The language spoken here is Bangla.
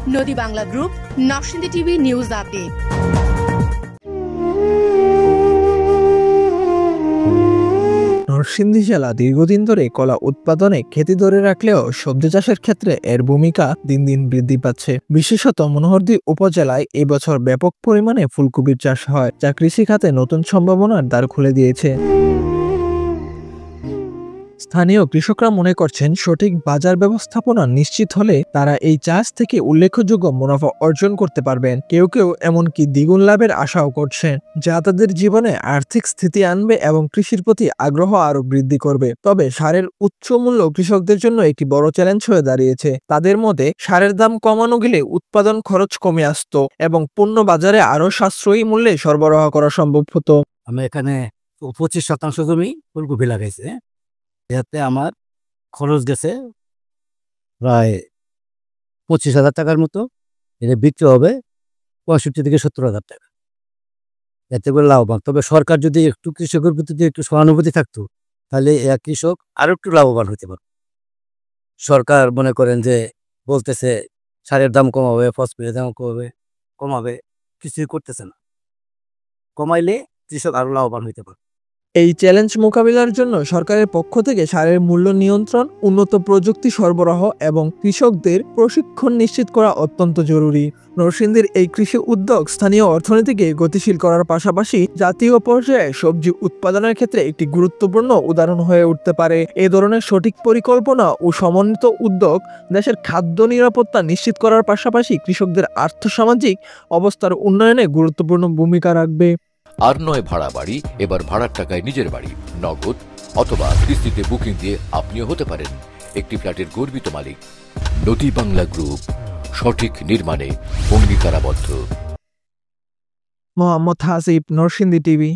নদী Bangla group, Narsingdi TV news update. Narsingdi জেলা দীর্ঘদিন ধরে কলা উৎপাদনে খ্যাতি ধরে রাখলেও সবজি চাষের ক্ষেত্রে এর ভূমিকা দিন দিন বৃদ্ধি পাচ্ছে। বিশেষত মনোহরদী উপজেলায় এবছর ব্যাপক পরিমাণে ফুলকপির চাষ হয়, যা কৃষি খাতে নতুন সম্ভাবনার দ্বার খুলে দিয়েছে। স্থানীয় কৃষকরা মনে করছেন, সঠিক বাজার ব্যবস্থাপনা নিশ্চিত হলে তারা এই চাষ থেকে উল্লেখযোগ্য মুনাফা অর্জন করতে পারবেন। কেউ কেউ এমনকি দ্বিগুণ লাভের আশাও করছেন, যা তাদের জীবনে আর্থিক স্থিতি আনবে এবং কৃষির প্রতি আগ্রহ আরো বৃদ্ধি করবে। তবে সারের উচ্চ মূল্য কৃষকদের জন্য একটি বড় চ্যালেঞ্জ হয়ে দাঁড়িয়েছে। তাদের মতে, সারের দাম কমানো গেলে উৎপাদন খরচ কমে আসতো এবং পণ্য বাজারে আরো সাশ্রয়ী মূল্যে সরবরাহ করা সম্ভব হতো। আমি এখানে 25% জমি ফুলকপি লাগাইছে, এতে আমার খরচ গেছে প্রায় 25,000 টাকার মতো। এটা বিক্রি হবে 65 থেকে 70,000 টাকা, এতে করে লাভবান। তবে সরকার যদি একটু কৃষকের প্রতি একটু সহানুভূতি থাকতো, তাহলে এক কৃষক আরো একটু লাভবান হতে পারত। সরকার মনে করেন যে বলতেছে সারের দাম কমাবে, ফসফেটের দাম কমাবে, কিছুই করতেছে না। কমাইলে কৃষক আরো লাভবান হইতে পারে। এই চ্যালেঞ্জ মোকাবিলার জন্য সরকারের পক্ষ থেকে সারের মূল্য নিয়ন্ত্রণ, উন্নত প্রযুক্তি সরবরাহ এবং কৃষকদের প্রশিক্ষণ নিশ্চিত করা অত্যন্ত জরুরি। নরসিংদীর এই কৃষি উদ্যোগ স্থানীয় অর্থনীতিকে গতিশীল করার পাশাপাশি জাতীয় পর্যায়ে সবজি উৎপাদনের ক্ষেত্রে একটি গুরুত্বপূর্ণ উদাহরণ হয়ে উঠতে পারে। এ ধরনের সঠিক পরিকল্পনা ও সমন্বিত উদ্যোগ দেশের খাদ্য নিরাপত্তা নিশ্চিত করার পাশাপাশি কৃষকদের আর্থসামাজিক অবস্থার উন্নয়নে গুরুত্বপূর্ণ ভূমিকা রাখবে। আর নয় ভাড়া বাড়ি, এবার ভাড়ার টাকায় নিজের বাড়ি। নগদ অথবা কিস্তিতে বুকিং দিয়ে আপনিও হতে পারেন একটি ফ্ল্যাটের গর্বিত মালিক। নদী বাংলা গ্রুপ, সঠিক নির্মাণে অঙ্গীকারাবদ্ধ। মোহাম্মদ হাসিব, নরসিংদী টিভি।